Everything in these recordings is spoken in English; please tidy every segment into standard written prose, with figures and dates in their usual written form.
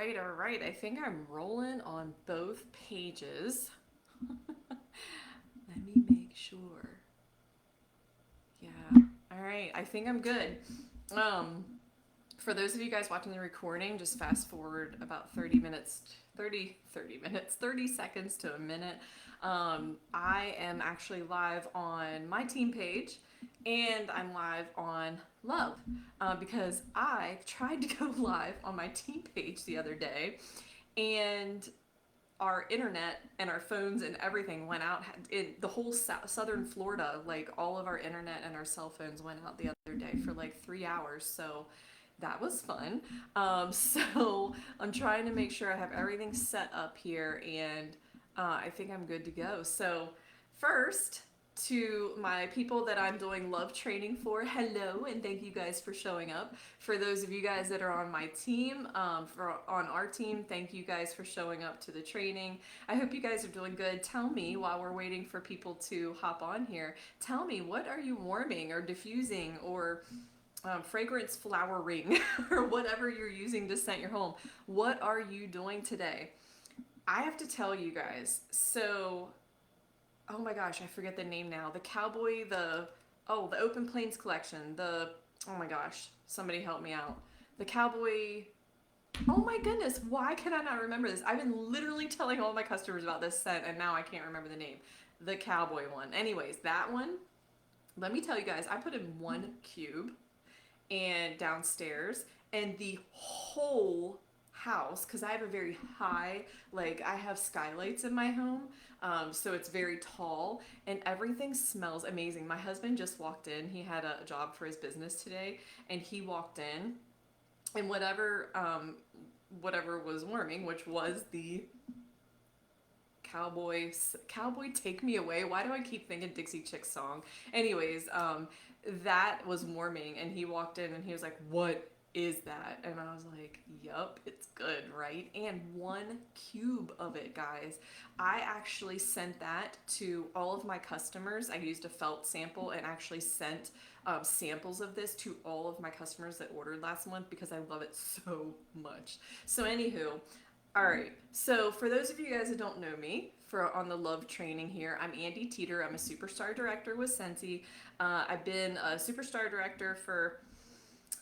all right. I think I'm rolling on both pages. Let me make sure. Yeah. All right. I think I'm good. Um, for those of you guys watching the recording, just fast forward about 30 seconds to a minute. I am actually live on my team page and I'm live on Love because I tried to go live on my team page the other day and our internet and our phones and everything went out in the whole southern Florida. Like all of our internet and our cell phones went out the other day for like 3 hours. So that was fun. So I'm trying to make sure I have everything set up here, and I think I'm good to go. So first, to my people that I'm doing love training for, hello, and thank you guys for showing up. For those of you guys that are on my team, on our team, thank you guys for showing up to the training. I hope you guys are doing good. Tell me, while we're waiting for people to hop on here, tell me, what are you warming or diffusing or fragrance flowering or whatever you're using to scent your home? What are you doing today? I have to tell you guys. So, oh my gosh, I forget the name now. The cowboy, the Open Plains collection. Oh my gosh, somebody help me out. The cowboy. Oh my goodness, why can I not remember this? I've been literally telling all my customers about this scent and now I can't remember the name. The cowboy one. Anyways, that one. Let me tell you guys, I put in 1 cube and downstairs, and the whole house, because I have a very high, like I have skylights in my home, so it's very tall and everything smells amazing. My husband just walked in. He had a job for his business today, and he walked in, and whatever was warming, which was the cowboy take me away. Why do I keep thinking Dixie Chicks song? Anyways, that was warming, and he walked in and he was like, what is that? And I was like, yup, it's good, right? And 1 cube of it, guys. I actually sent that to all of my customers. I used a felt sample and actually sent samples of this to all of my customers that ordered last month because I love it so much. So anywho, all right. So for those of you guys that don't know me, for on the love training here, I'm Andy Teeter. I'm a superstar director with Scentsy. I've been a superstar director for,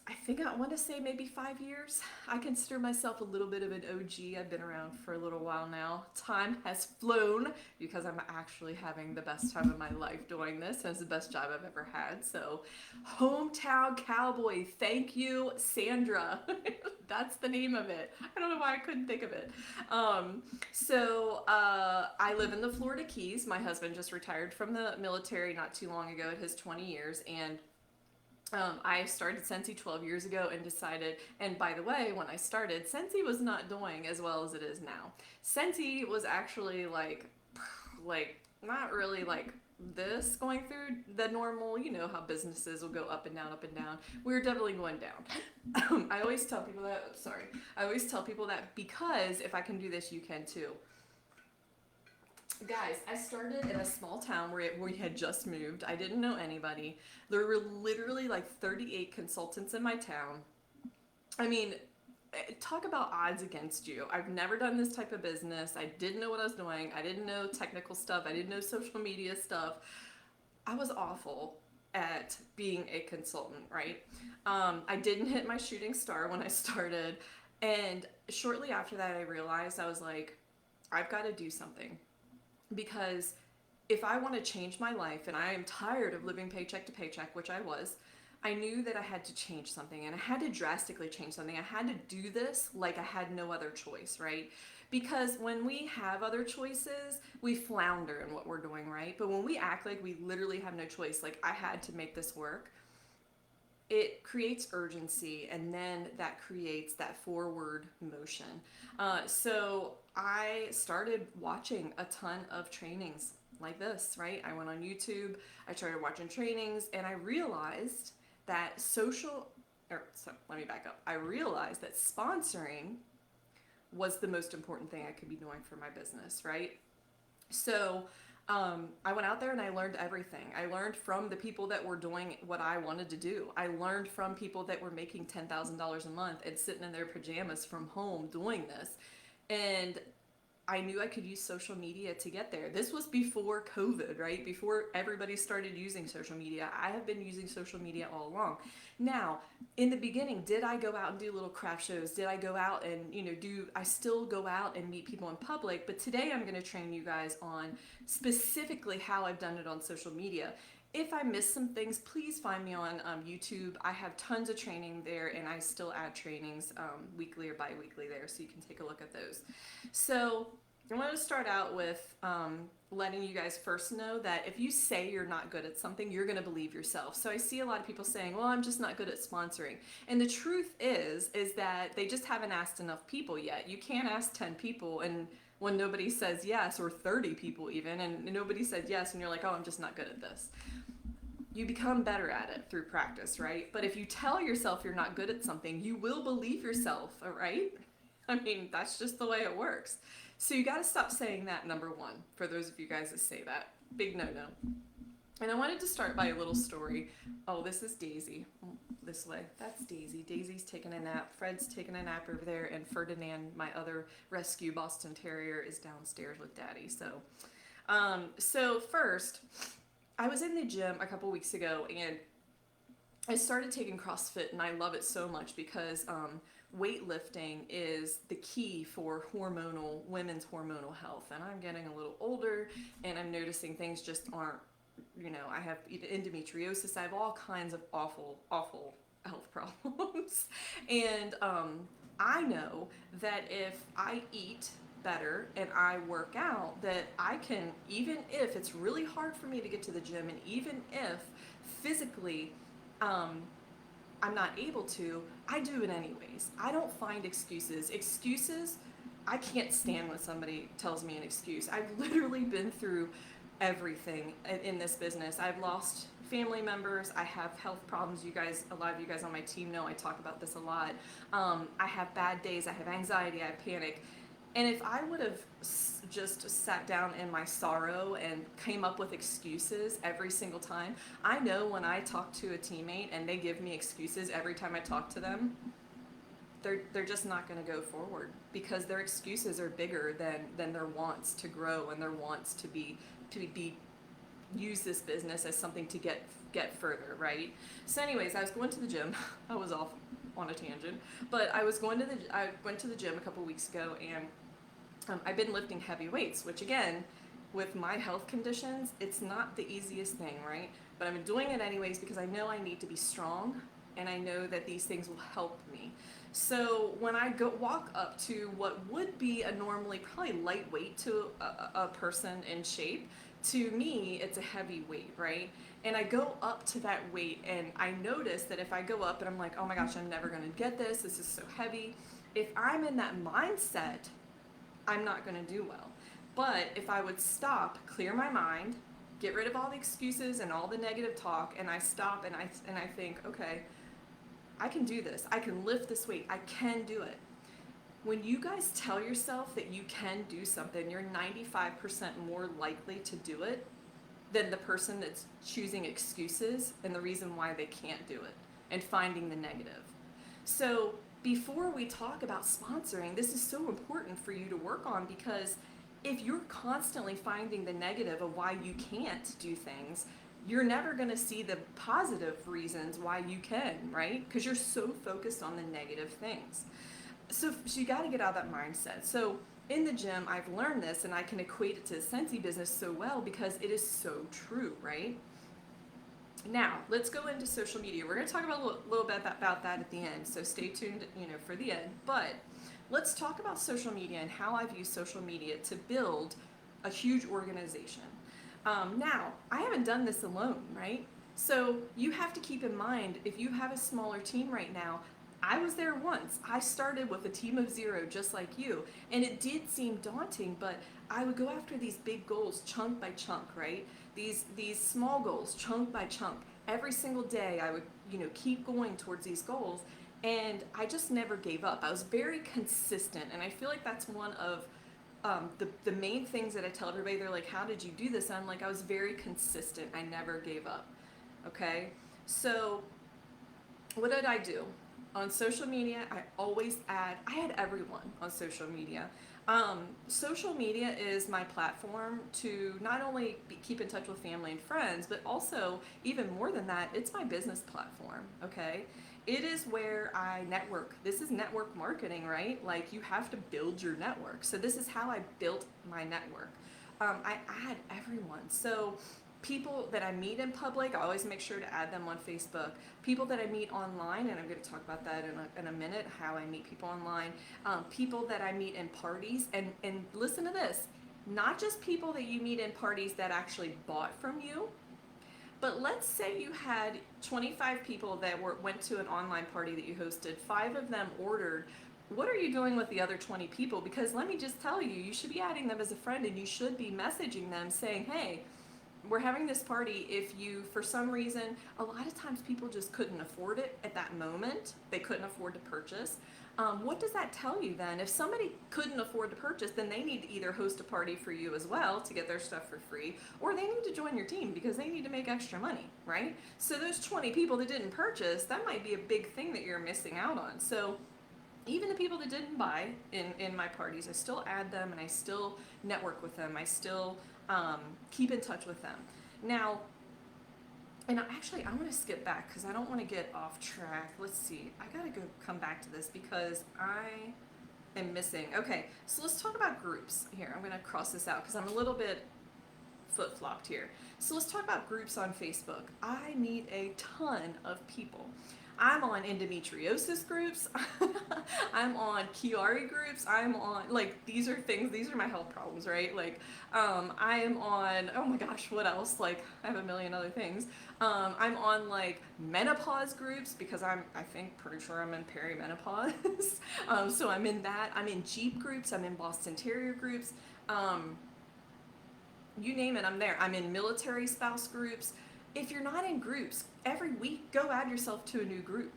I think I want to say maybe 5 years. I consider myself a little bit of an OG. I've been around for a little while now. Time has flown because I'm actually having the best time of my life doing this, and it's the best job I've ever had. So, Hometown Cowboy, thank you, Sandra. That's the name of it. I don't know why I couldn't think of it. I live in the Florida Keys. My husband just retired from the military not too long ago at his 20 years, and I started Scentsy 12 years ago and decided, and by the way, when I started, Scentsy was not doing as well as it is now. Scentsy was actually like, not really like this going through the normal, you know how businesses will go up and down, up and down. We were definitely going down. I always tell people that, sorry, I always tell people that because if I can do this, you can too. Guys, I started in a small town where we had just moved. I didn't know anybody. There were literally like 38 consultants in my town. I mean, talk about odds against you. I've never done this type of business. I didn't know what I was doing. I didn't know technical stuff. I didn't know social media stuff. I was awful at being a consultant, right? I didn't hit my shooting star when I started. And shortly after that, I realized I was like, I've got to do something, because if I want to change my life and I am tired of living paycheck to paycheck, which I was, I knew that I had to change something, and I had to drastically change something. I had to do this like I had no other choice, right? Because when we have other choices, we flounder in what we're doing, right? But when we act like we literally have no choice, like I had to make this work, it creates urgency, and then that creates that forward motion. So I started watching a ton of trainings like this, right? I went on YouTube, I started watching trainings, and I realized that let me back up. I realized that sponsoring was the most important thing I could be doing for my business, right? So I went out there and I learned everything. I learned from the people that were doing what I wanted to do. I learned from people that were making $10,000 a month and sitting in their pajamas from home doing this. And I knew I could use social media to get there. This was before COVID, right? Before everybody started using social media. I have been using social media all along. Now, in the beginning, did I go out and do little craft shows? Did I go out and, I still go out and meet people in public, but today I'm going to train you guys on specifically how I've done it on social media. If I miss some things, please find me on YouTube. I have tons of training there, and I still add trainings weekly or bi-weekly there, so you can take a look at those. So I want to start out with letting you guys first know that if you say you're not good at something, you're going to believe yourself. So I see a lot of people saying, well, I'm just not good at sponsoring. And the truth is that they just haven't asked enough people yet. You can't ask 10 people and when nobody says yes, or 30 people even, and nobody said yes, and you're like, oh, I'm just not good at this. You become better at it through practice, right? But if you tell yourself you're not good at something, you will believe yourself, all right? I mean, that's just the way it works. So you got to stop saying that, number one, for those of you guys that say that. Big no-no. And I wanted to start by a little story. Oh, this is Daisy. This way. That's Daisy. Daisy's taking a nap. Fred's taking a nap over there. And Ferdinand, my other rescue Boston Terrier, is downstairs with Daddy. So first, I was in the gym a couple weeks ago, and I started taking CrossFit, and I love it so much because weightlifting is the key for women's hormonal health. And I'm getting a little older, and I'm noticing things just aren't, I have endometriosis. I have all kinds of awful health problems. And I know that if I eat better and I work out, that I can, even if it's really hard for me to get to the gym, and even if physically I'm not able to, I do it anyways. I don't find excuses. I can't stand when somebody tells me an excuse. I've literally been through everything in this business. I've lost family members. I have health problems. A lot of you guys on my team know I talk about this a lot. I have bad days. I have anxiety. I have panic. And if I would have just sat down in my sorrow and came up with excuses every single time, I know when I talk to a teammate and they give me excuses every time I talk to them, they're just not going to go forward, because their excuses are bigger than their wants to grow and their wants to use this business as something to get further, right? So anyways, I was going to the gym. I was off on a tangent, but I went to the gym a couple weeks ago, and I've been lifting heavy weights, which again, with my health conditions, it's not the easiest thing, right? But I'm doing it anyways because I know I need to be strong, and I know that these things will help me. So when I walk up to what would be a normally probably lightweight to a person in shape, to me it's a heavy weight, right? And I go up to that weight, and I notice that if I go up and I'm like, oh my gosh, I'm never going to get this is so heavy. If I'm in that mindset, I'm not going to do well. But if I would stop, clear my mind, get rid of all the excuses and all the negative talk, and I stop and I think, okay, I can do this. I can lift this weight. I can do it. When you guys tell yourself that you can do something, you're 95% more likely to do it than the person that's choosing excuses and the reason why they can't do it and finding the negative. So before we talk about sponsoring, this is so important for you to work on, because if you're constantly finding the negative of why you can't do things, you're never going to see the positive reasons why you can, right? Because you're so focused on the negative things. So you got to get out of that mindset. So in the gym, I've learned this, and I can equate it to the Scentsy business so well because it is so true, right? Now, let's go into social media. We're going to talk about a little bit about that at the end, so stay tuned, for the end. But let's talk about social media and how I've used social media to build a huge organization. Now, I haven't done this alone, right? So you have to keep in mind, if you have a smaller team right now, I was there once. I started with a team of 0, just like you, and it did seem daunting, but I would go after these big goals chunk by chunk, right? These small goals chunk by chunk. Every single day I would, keep going towards these goals, and I just never gave up. I was very consistent, and I feel like that's one of the main things that I tell everybody, they're like, how did you do this? And I'm like, I was very consistent. I never gave up. Okay. So what did I do? On social media, I had everyone on social media. Social media is my platform to not only keep in touch with family and friends, but also, even more than that, it's my business platform, okay? It is where I network. This is network marketing, right? Like, you have to build your network. So, this is how I built my network. I add everyone. So, people that I meet in public, I always make sure to add them on Facebook. People that I meet online, and I'm going to talk about that in a minute, how I meet people online. People that I meet in parties, and listen to this, not just people that you meet in parties that actually bought from you, but let's say you had 25 people that went to an online party that you hosted, 5 of them ordered. What are you doing with the other 20 people? Because let me just tell you, you should be adding them as a friend, and you should be messaging them saying, hey, we're having this party. If you, for some reason, a lot of times people just couldn't afford it at that moment, they couldn't afford to purchase. What does that tell you then? If somebody couldn't afford to purchase, then they need to either host a party for you as well to get their stuff for free, or they need to join your team because they need to make extra money, right? So those 20 people that didn't purchase, that might be a big thing that you're missing out on. So even the people that didn't buy in my parties, I still add them and I still network with them. I still keep in touch with them. Now, and actually, I want to skip back because I don't want to get off track. Let's see. I got to come back to this because I am missing. Okay, so let's talk about groups here. I'm going to cross this out because I'm a little bit flip-flopped here. So let's talk about groups on Facebook. I meet a ton of people. I'm on endometriosis groups. I'm on Chiari groups. I'm on, like, these are my health problems, right? Like, I am on, oh my gosh, what else? Like, I have a million other things. I'm on, like, menopause groups because I think, pretty sure I'm in perimenopause. So I'm in that. I'm in Jeep groups. I'm in Boston Terrier groups. You name it, I'm there. I'm in military spouse groups. If you're not in groups, every week go add yourself to a new group,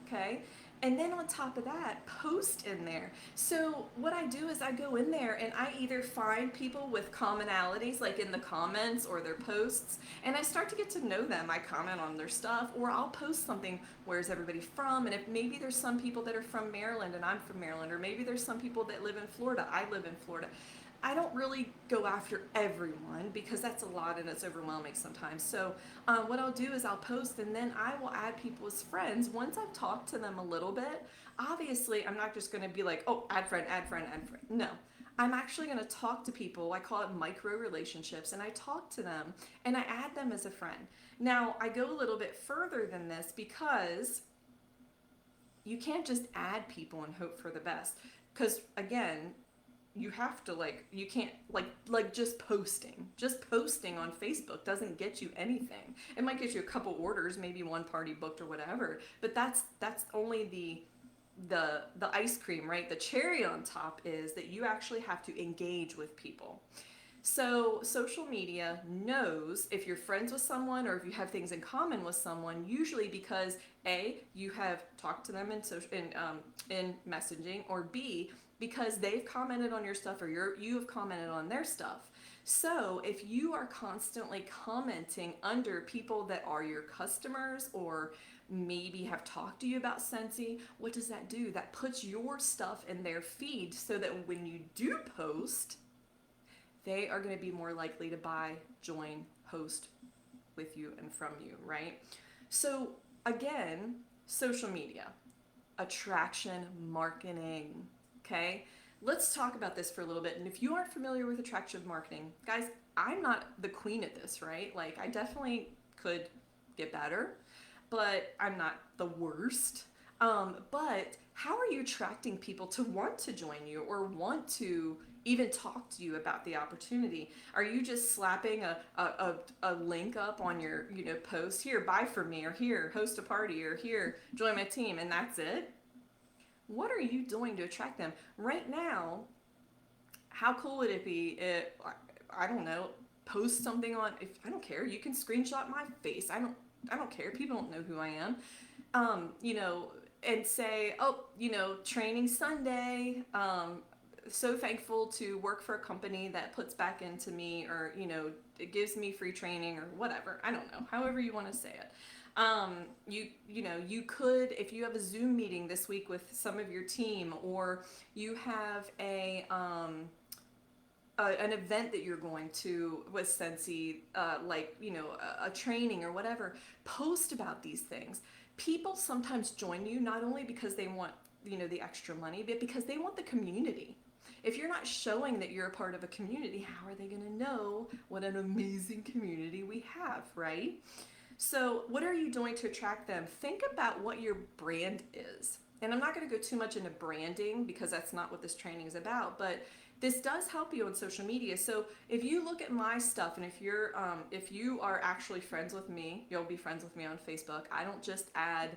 okay? And then on top of that, post in there. So what I do is I go in there and I either find people with commonalities, like in the comments or their posts, and I start to get to know them. I comment on their stuff, or I'll post something, where's everybody from? And if maybe there's some people that are from Maryland and I'm from Maryland, or maybe there's some people that live in Florida, I live in Florida. I don't really go after everyone because that's a lot and it's overwhelming sometimes. So what I'll do is I'll post and then I will add people as friends once I've talked to them a little bit. Obviously, I'm not just going to be like, oh, add friend, add friend, add friend. No, I'm actually going to talk to people. I call it micro relationships, and I talk to them and I add them as a friend. Now, I go a little bit further than this because you can't just add people and hope for the best. Because again, you have to, like, you can't, like just posting on Facebook doesn't get you anything. It might get you a couple orders, maybe one party booked or whatever, but that's only the ice cream, right? The cherry on top is that you actually have to engage with people. So social media knows if you're friends with someone or if you have things in common with someone, usually because A, you have talked to them in messaging, or B, because they've commented on your stuff or you have commented on their stuff. So if you are constantly commenting under people that are your customers or maybe have talked to you about Scentsy, what does that do? That puts your stuff in their feed so that when you do post, they are going to be more likely to buy, join, host with you and from you, right? So again, social media, attraction marketing, okay? Let's talk about this for a little bit. And if you aren't familiar with attraction marketing, guys, I'm not the queen at this, right? Like, I definitely could get better, but I'm not the worst. But how are you attracting people to want to join you or want to even talk to you about the opportunity? Are you just slapping a link up on your post, here, buy from me, or here, host a party, or here, join my team, and that's it? What are you doing to attract them? Right now, how cool would it be if, I don't know, post something on, if I don't care, you can screenshot my face. I don't care. People don't know who I am. And say, oh, training Sunday, so thankful to work for a company that puts back into me, or it gives me free training or whatever. I don't know, however you want to say it. You could, if you have a Zoom meeting this week with some of your team, or you have an event that you're going to with Scentsy, like a training or whatever, post about these things. People sometimes join you not only because they want the extra money, but because they want the community. If you're not showing that you're a part of a community, how are they going to know what an amazing community we have, right? So, what are you doing to attract them? Think about what your brand is. And I'm not going to go too much into branding because that's not what this training is about, but this does help you on social media. So if you look at my stuff, and if you are actually friends with me, you'll be friends with me on Facebook. I don't just add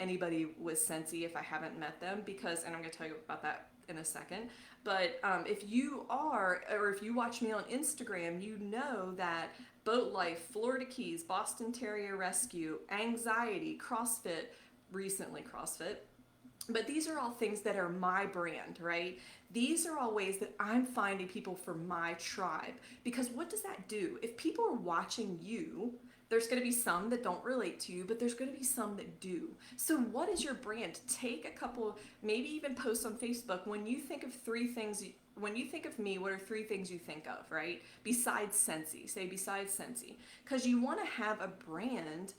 anybody with Scentsy if I haven't met them, because, and I'm going to tell you about that in a second. But if you are, or if you watch me on Instagram, you know that Boat Life, Florida Keys, Boston Terrier Rescue, Anxiety, CrossFit, recently CrossFit. But these are all things that are my brand, right? These are all ways that I'm finding people for my tribe. Because what does that do? If people are watching you, there's going to be some that don't relate to you, but there's going to be some that do. So what is your brand? Take a couple, maybe even post on Facebook. When you think of three things, when you think of me, what are three things you think of, right? Besides Scentsy. Say besides Scentsy. Because you want to have a brand,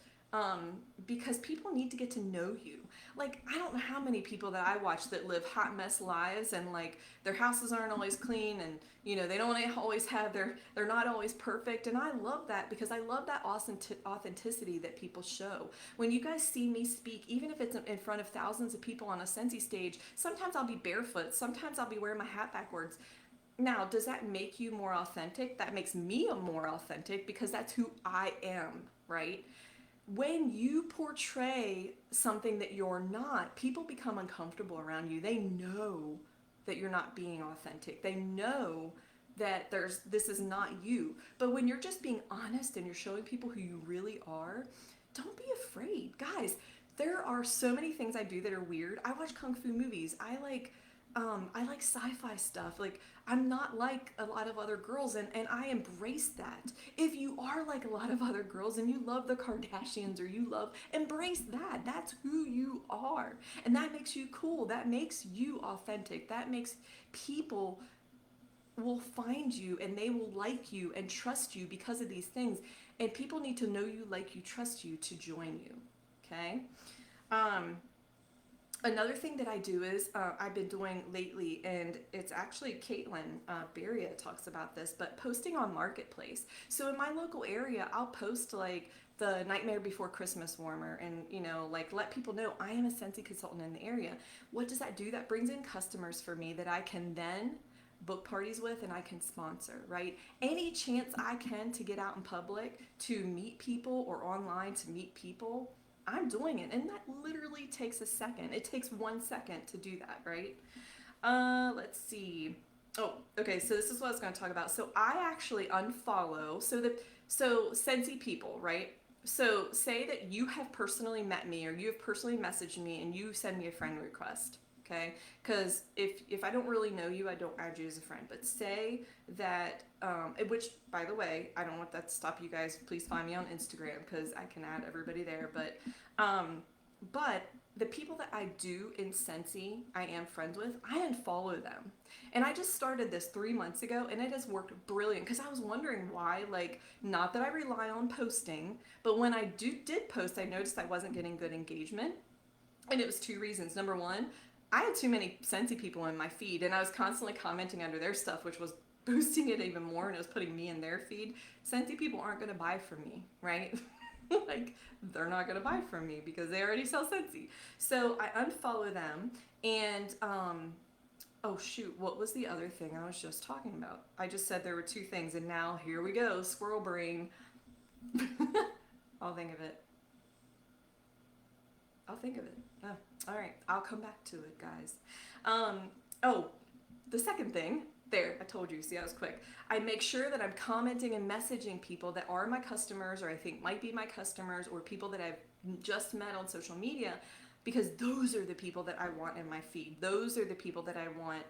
because people need to get to know you. Like, I don't know how many people that I watch that live hot mess lives, and like their houses aren't always clean, and they don't always have they're not always perfect. And I love that, because I love that authenticity that people show. When you guys see me speak, even if it's in front of thousands of people on a Scentsy stage, sometimes I'll be barefoot, sometimes I'll be wearing my hat backwards. Now, does that make you more authentic? That makes me more authentic, because that's who I am, right? When you portray something that you're not, people become uncomfortable around you. They know that you're not being authentic. They know that this is not you. But when you're just being honest and you're showing people who you really are, don't be afraid. Guys, there are so many things I do that are weird. I watch kung fu movies. I like sci-fi stuff. Like, I'm not like a lot of other girls, and I embrace that. If you are like a lot of other girls and you love the Kardashians, or embrace that. That's who you are. And that makes you cool. That makes you authentic. That makes people will find you, and they will like you and trust you because of these things. And people need to know you, like you, trust you to join you. Okay? Another thing that I do is I've been doing lately, and it's actually Caitlin Beria talks about this, but posting on Marketplace. So in my local area, I'll post like the Nightmare Before Christmas warmer, and like let people know I am a Scentsy consultant in the area. What does that do? That brings in customers for me that I can then book parties with, and I can sponsor, right? Any chance I can to get out in public to meet people, or online to meet people, I'm doing it. And that literally takes a second. It takes 1 second to do that, right? Let's see. Oh, okay, so this is what I was going to talk about. So I actually unfollow, so Scentsy people, right? So say that you have personally met me, or you have personally messaged me, and you send me a friend request, okay? Because if I don't really know you, I don't add you as a friend. But say that, which, by the way, I don't want that to stop you guys. Please find me on Instagram, because I can add everybody there. But the people that I do in Scentsy, I am friends with, I unfollow them. And I just started this 3 months ago, and it has worked brilliant, because I was wondering why. Like, not that I rely on posting, but when I did post, I noticed I wasn't getting good engagement. And it was 2 reasons. Number one, I had too many Scentsy people in my feed, and I was constantly commenting under their stuff, which was boosting it even more, and it was putting me in their feed. Scentsy people aren't going to buy from me, right? Like, they're not going to buy from me because they already sell Scentsy. So I unfollow them, and oh shoot, what was the other thing I was just talking about? I just said there were 2 things, and now here we go, squirrel brain. I'll think of it. Oh, all right, I'll come back to it, guys. Oh, the second thing, there, I told you, see, I was quick. I make sure that I'm commenting and messaging people that are my customers, or I think might be my customers, or people that I've just met on social media, because those are the people that I want in my feed. Those are the people that I want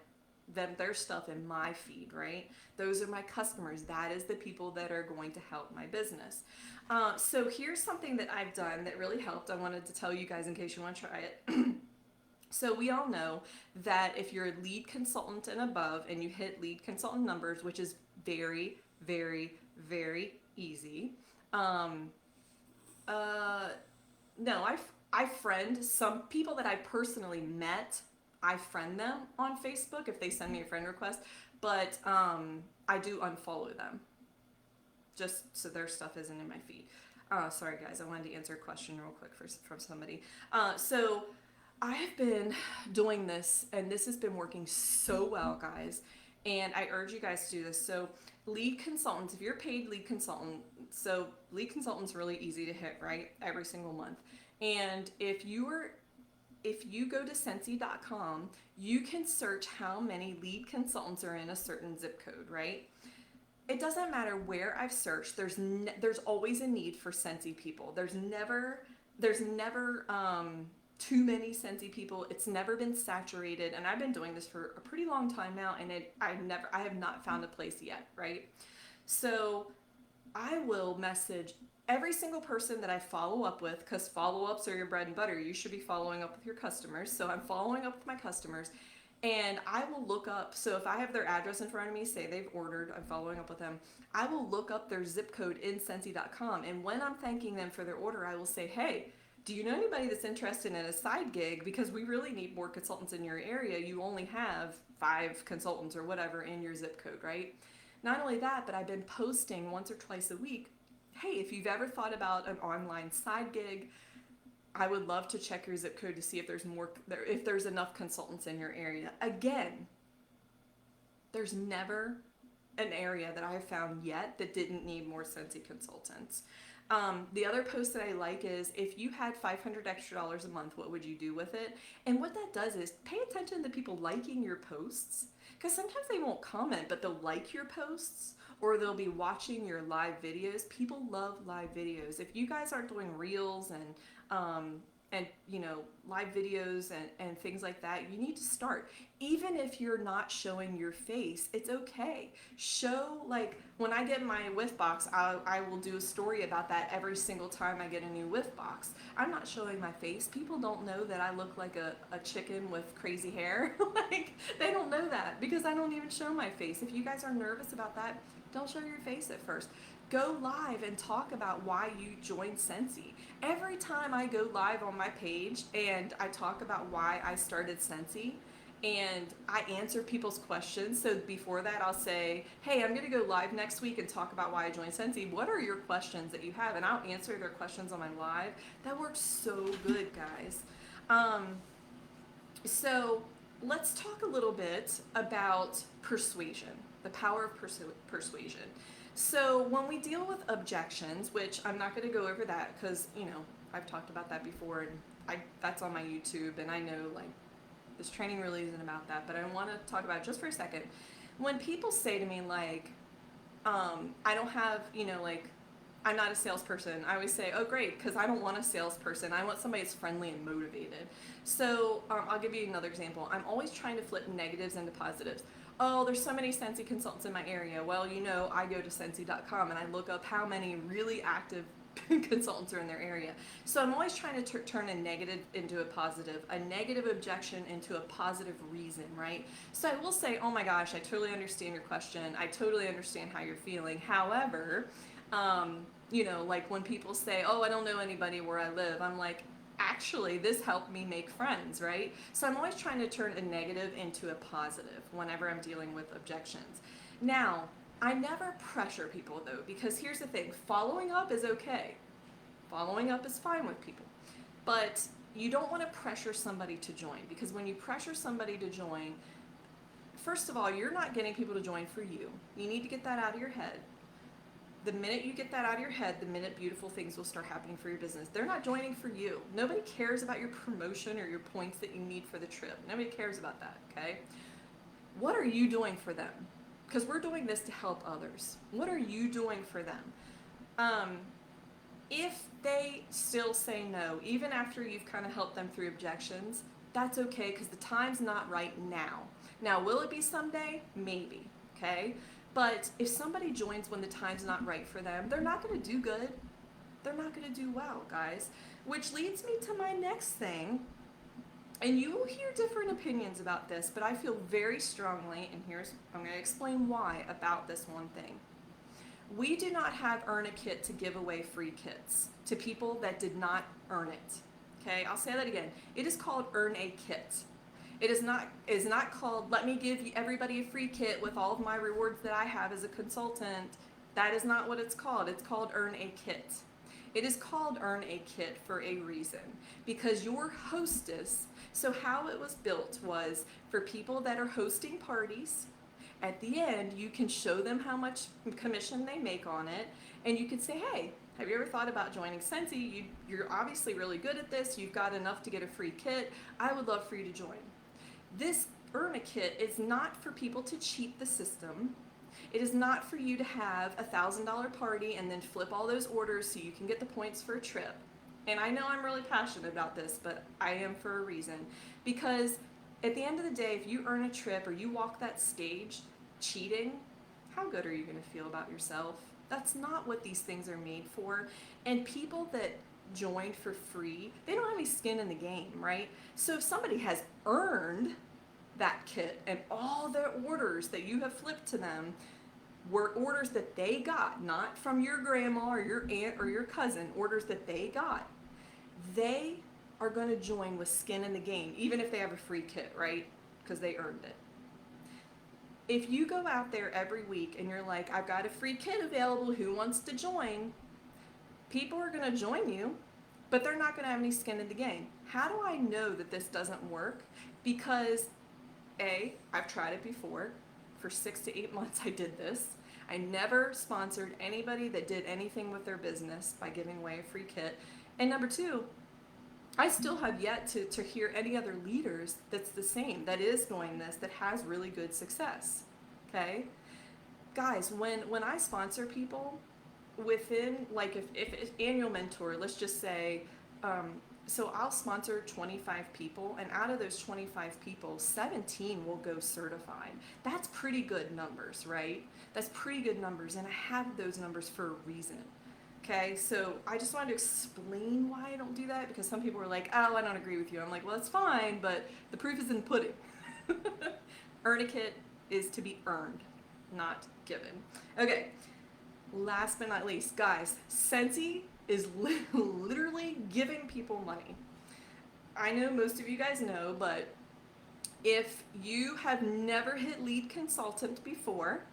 their stuff in my feed, right? Those are my customers. That is the people that are going to help my business. So here's something that I've done that really helped. I wanted to tell you guys in case you want to try it. So we all know that if you're a lead consultant and above and you hit lead consultant numbers, which is very, very, very easy. Um, no, I friend some people that I personally met. I friend them on Facebook if they send me a friend request, but I do unfollow them just so their stuff isn't in my feed. Sorry guys, I wanted to answer a question real quick from somebody. So I have been doing this, and this has been working so well, guys. And I urge you guys to do this. So, lead consultants, if you're a paid lead consultant, so lead consultant's really easy to hit, right? Every single month. And if you go to Scentsy.com, you can search how many lead consultants are in a certain zip code, right? It doesn't matter where I've searched. There's always a need for Scentsy people. There's never too many Scentsy people. It's never been saturated, and I've been doing this for a pretty long time now, and I have not found a place yet, right? So I will message every single person that I follow up with, because follow-ups are your bread and butter. You should be following up with your customers. So I'm following up with my customers, and I will look up. So if I have their address in front of me, say they've ordered, I'm following up with them, I will look up their zip code in Scentsy.com, and when I'm thanking them for their order, I will say, hey, do you know anybody that's interested in a side gig? Because we really need more consultants in your area. You only have 5 consultants or whatever in your zip code, right? Not only that, but I've been posting once or twice a week. Hey, if you've ever thought about an online side gig, I would love to check your zip code to see if there's enough consultants in your area. Again, there's never an area that I've found yet that didn't need more Scentsy consultants. The other post that I like is, if you had $500 extra a month, what would you do with it? And what that does is pay attention to people liking your posts, because sometimes they won't comment, but they'll like your posts, or they'll be watching your live videos. People love live videos. If you guys aren't doing reels and live videos and things like that, you need to start. Even if you're not showing your face, it's okay. Show, like when I get my whiff box, I will do a story about that every single time I get a new whiff box. I'm not showing my face. People don't know that I look like a chicken with crazy hair. Like, they don't know that because I don't even show my face. If you guys are nervous about that, don't show your face at first. Go live and talk about why you joined Scentsy. Every time I go live on my page and I talk about why I started Scentsy, and I answer people's questions. So before that, I'll say, hey, I'm going to go live next week and talk about why I joined Scentsy. What are your questions that you have? And I'll answer their questions on my live. That works so good, guys. So let's talk a little bit about persuasion, the power of persuasion. So when we deal with objections, which I'm not going to go over that because, I've talked about that before, and that's on my YouTube, and I know, like, this training really isn't about that, but I want to talk about it just for a second. When people say to me, like, I don't have, I'm not a salesperson, I always say, oh, great, because I don't want a salesperson. I want somebody that's friendly and motivated. So I'll give you another example. I'm always trying to flip negatives into positives. Oh, there's so many Scentsy consultants in my area. Well, I go to Scentsy.com and I look up how many really active consultants are in their area. So I'm always trying to turn a negative into a positive, a negative objection into a positive reason, right? So I will say, oh my gosh, I totally understand your question. I totally understand how you're feeling. However, like when people say, oh, I don't know anybody where I live, I'm like, actually, this helped me make friends, right? So I'm always trying to turn a negative into a positive whenever I'm dealing with objections. Now, I never pressure people though, because here's the thing, following up is okay. Following up is fine with people. But you don't want to pressure somebody to join, because when you pressure somebody to join, first of all, you're not getting people to join for you. You need to get that out of your head. The minute you get that out of your head, the minute beautiful things will start happening for your business. They're not joining for you. Nobody cares about your promotion or your points that you need for the trip. Nobody cares about that, okay? What are you doing for them? Because we're doing this to help others. What are you doing for them? If they still say no, even after you've kind of helped them through objections, that's okay, because the time's not right now. Now, will it be someday? Maybe, okay? But if somebody joins when the time's not right for them, they're not going to do good. They're not going to do well, guys. Which leads me to my next thing. And you will hear different opinions about this, but I feel very strongly, and I'm going to explain why about this one thing. We do not have Earn a Kit to give away free kits to people that did not earn it. Okay, I'll say that again. It is called Earn a Kit. It is not called let me give everybody a free kit with all of my rewards that I have as a consultant. That is not what it's called. It's called Earn a Kit. It is called Earn a Kit for a reason, because your hostess, so how it was built was for people that are hosting parties. At the end, you can show them how much commission they make on it, and you can say, hey, have you ever thought about joining Scentsy? You're obviously really good at this. You've got enough to get a free kit. I would love for you to join. This Earn a Kit is not for people to cheat the system. It is not for you to have a $1,000 party and then flip all those orders so you can get the points for a trip. And I know I'm really passionate about this, but I am for a reason. Because at the end of the day, if you earn a trip or you walk that stage cheating, how good are you going to feel about yourself? That's not what these things are made for. And people that joined for free, they don't have any skin in the game, right? So if somebody has earned that kit and all the orders that you have flipped to them were orders that they got, not from your grandma or your aunt or your cousin, orders that they got, they are going to join with skin in the game, even if they have a free kit, right? Because they earned it. If you go out there every week and you're like, I've got a free kit available, who wants to join? People are going to join you, but they're not going to have any skin in the game. How do I know that this doesn't work? Because I've tried it before. For 6 to 8 months I did this. I never sponsored anybody that did anything with their business by giving away a free kit. And number two, I still have yet to hear any other leaders that's the same, that is doing this, that has really good success. Okay? Guys, when I sponsor people, within, like if annual mentor, let's just say, so I'll sponsor 25 people, and out of those 25 people, 17 will go certified. That's pretty good numbers, right? That's pretty good numbers, and I have those numbers for a reason. Okay, so I just wanted to explain why I don't do that, because some people were like, oh, I don't agree with you. I'm like, well, it's fine, but the proof is in the pudding. Earn a Kit is to be earned, not given. Okay, last but not least, guys, Scentsy is literally giving people money. I know most of you guys know, but if you have never hit lead consultant before,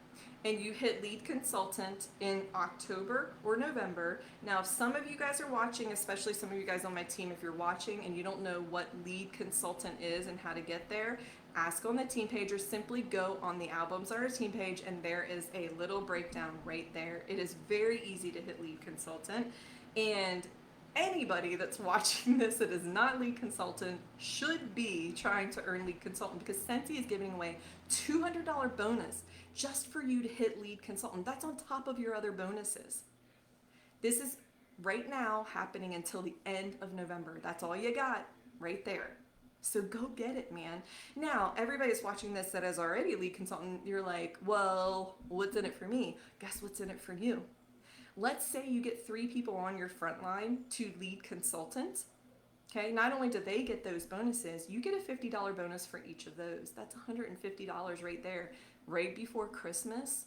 and you hit lead consultant in October or November. Now, if some of you guys are watching, especially some of you guys on my team, if you're watching and you don't know what lead consultant is and how to get there, ask on the team page, or simply go on the albums on our team page, and there is a little breakdown right there. It is very easy to hit lead consultant, and anybody that's watching this that is not lead consultant should be trying to earn lead consultant, because Scentsy is giving away $200 bonus just for you to hit lead consultant. That's on top of your other bonuses. This is right now happening until the end of November. That's all you got right there. So go get it, man. Now, everybody's watching this that is already a lead consultant. You're like, well, what's in it for me? Guess what's in it for you? Let's say you get 3 people on your front line to lead consultant. Okay, not only do they get those bonuses, you get a $50 bonus for each of those. That's $150 right there, right before Christmas.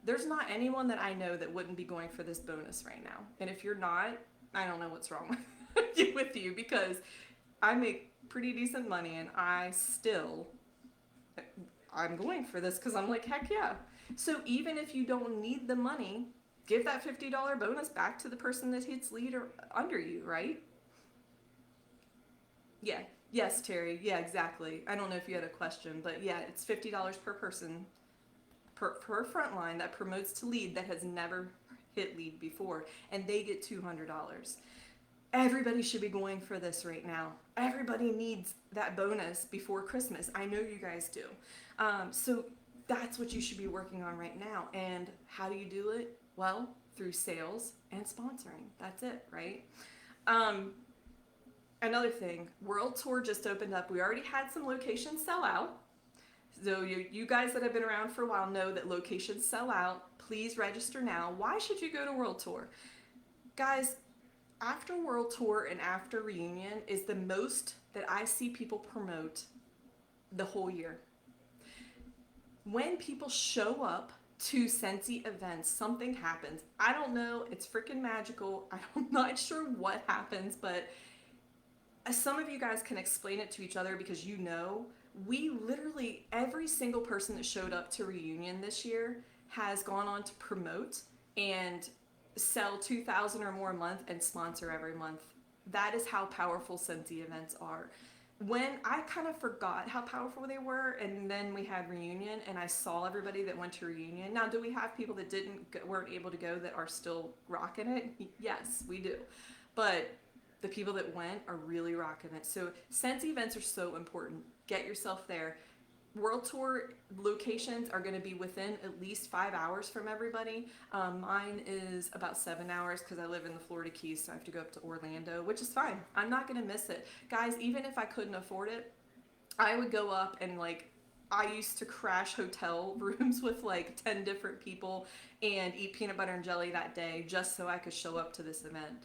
There's not anyone that I know that wouldn't be going for this bonus right now. And if you're not, I don't know what's wrong with you, because I make pretty decent money, and I'm going for this because I'm like, heck yeah. So even if you don't need the money, give that $50 bonus back to the person that hits lead or under you, right? Yeah. Yes, Terry. Yeah, exactly. I don't know if you had a question, but yeah, it's $50 per person per frontline that promotes to lead that has never hit lead before, and they get $200. Everybody should be going for this right now. Everybody needs that bonus before Christmas. I know you guys do. So that's what you should be working on right now. And how do you do it? Well, through sales and sponsoring. That's it, right? Another thing, World Tour just opened up. We already had some locations sell out. So you guys that have been around for a while know that locations sell out. Please register now. Why should you go to World Tour? Guys, after World Tour and after Reunion is the most that I see people promote the whole year. When people show up to Scentsy events, something happens. I don't know. It's freaking magical. I'm not sure what happens, but some of you guys can explain it to each other because you know we literally, every single person that showed up to Reunion this year has gone on to promote and sell 2,000 or more a month and sponsor every month. That is how powerful Scentsy events are. When I kind of forgot how powerful they were, and then we had Reunion, and I saw everybody that went to Reunion. Now, do we have people that weren't able to go that are still rocking it? Yes, we do. But the people that went are really rocking it. So Scentsy events are so important. Get yourself there. World Tour locations are going to be within at least 5 hours from everybody. Mine is about 7 hours because I live in the Florida Keys, so I have to go up to Orlando, which is fine. I'm not going to miss it. Guys, even if I couldn't afford it, I would go up and I used to crash hotel rooms with 10 different people and eat peanut butter and jelly that day just so I could show up to this event.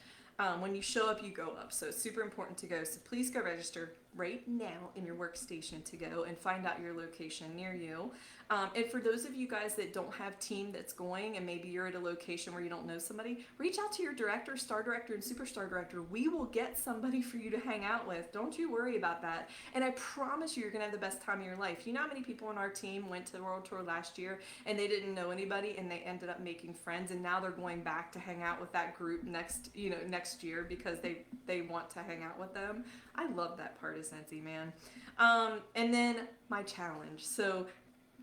When you show up, you go up. So it's super important to go. So please go register right now in your workstation to go and find out your location near you. And for those of you guys that don't have team that's going and maybe you're at a location where you don't know somebody, reach out to your director, star director, and superstar director. We will get somebody for you to hang out with. Don't you worry about that. And I promise you're going to have the best time of your life. You know how many people on our team went to the World Tour last year and they didn't know anybody and they ended up making friends, and now they're going back to hang out with that group next year because they want to hang out with them. I love that part of Scentsy, man. And then my challenge. So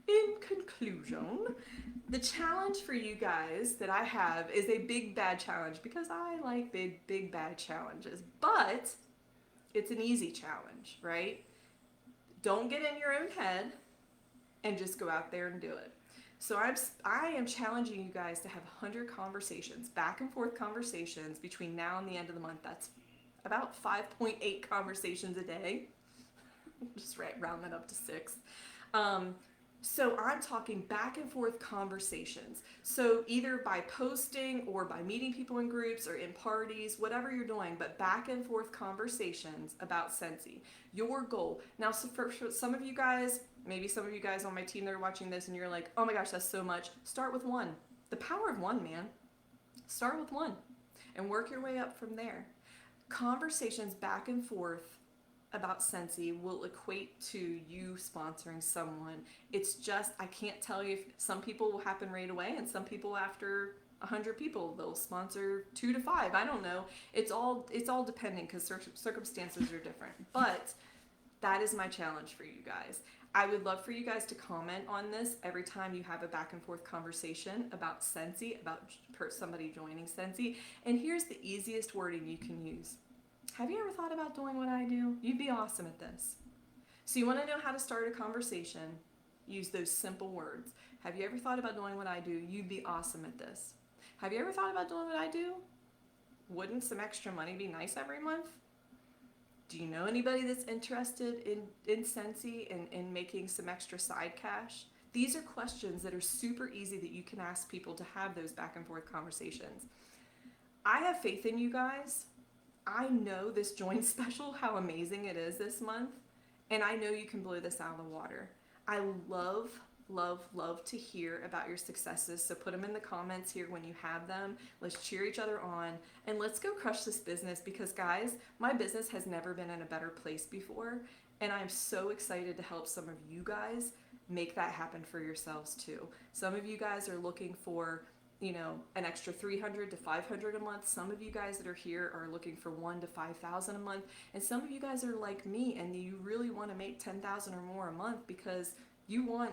in conclusion, the challenge for you guys that I have is a big bad challenge because I like big bad challenges, but it's an easy challenge, right? Don't get in your own head and just go out there and do it. So I am challenging you guys to have 100 conversations, back and forth conversations between now and the end of the month. That's about 5.8 conversations a day. Just round that up to 6. So I'm talking back and forth conversations. So either by posting or by meeting people in groups or in parties, whatever you're doing, but back and forth conversations about Scentsy. Your goal. Now, so for some of you guys, maybe some of you guys on my team that are watching this and you're like, oh my gosh, that's so much. Start with 1. The power of 1, man. Start with 1 and work your way up from there. Conversations back and forth about Scentsy will equate to you sponsoring someone. It's just, I can't tell you if some people will happen right away and some people after 100 people, they'll sponsor 2 to 5. I don't know. It's all depending because circumstances are different. But that is my challenge for you guys. I would love for you guys to comment on this every time you have a back and forth conversation about Scentsy, about somebody joining Scentsy. And here's the easiest wording you can use. Have you ever thought about doing what I do? You'd be awesome at this. So you want to know how to start a conversation? Use those simple words. Have you ever thought about doing what I do? You'd be awesome at this. Have you ever thought about doing what I do? Wouldn't some extra money be nice every month? Do you know anybody that's interested in Scentsy and in making some extra side cash? These are questions that are super easy that you can ask people to have those back and forth conversations. I have faith in you guys. I know this join special, how amazing it is this month, and I know you can blow this out of the water. I love to hear about your successes, so put them in the comments here when you have them. Let's cheer each other on, and let's go crush this business because, guys, my business has never been in a better place before, and I'm so excited to help some of you guys make that happen for yourselves too. Some of you guys are looking for an extra $300 to $500 a month. Some of you guys that are here are looking for $1,000 to $5,000 a month, and some of you guys are like me and you really want to make $10,000 or more a month because you want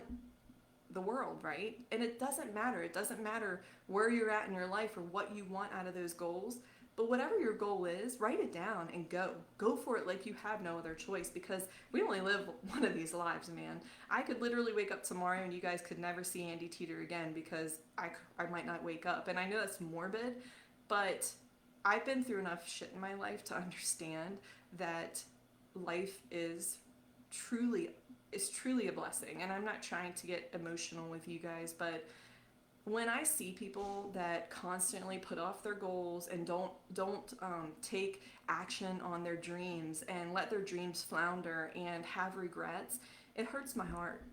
the world, right? And it doesn't matter. It doesn't matter where you're at in your life or what you want out of those goals. But whatever your goal is, write it down and go. Go for it like you have no other choice because we only live one of these lives, man. I could literally wake up tomorrow and you guys could never see Andy Teeter again because I might not wake up. And I know that's morbid, but I've been through enough shit in my life to understand that life is truly is truly a blessing. And I'm not trying to get emotional with you guys, but when I see people that constantly put off their goals and don't take action on their dreams and let their dreams flounder and have regrets, it hurts my heart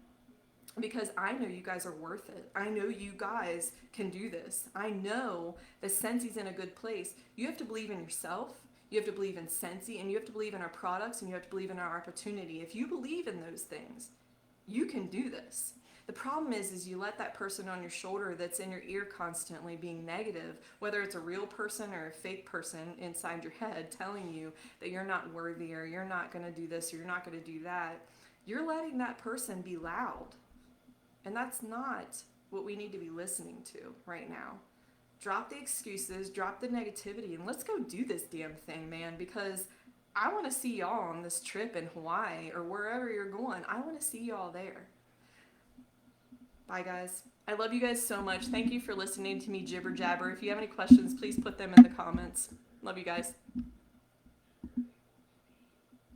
because I know you guys are worth it. I know you guys can do this. I know that Scentsy's in a good place. You have to believe in yourself. You have to believe in Scentsy, and you have to believe in our products, and you have to believe in our opportunity. If you believe in those things, you can do this. The problem is you let that person on your shoulder that's in your ear constantly being negative, whether it's a real person or a fake person inside your head telling you that you're not worthy or you're not going to do this or you're not going to do that, you're letting that person be loud. And that's not what we need to be listening to right now. Drop the excuses, drop the negativity, and let's go do this damn thing, man, because I want to see y'all on this trip in Hawaii or wherever you're going. I want to see y'all there. Bye, guys. I love you guys so much. Thank you for listening to me jibber jabber. If you have any questions, please put them in the comments. Love you guys.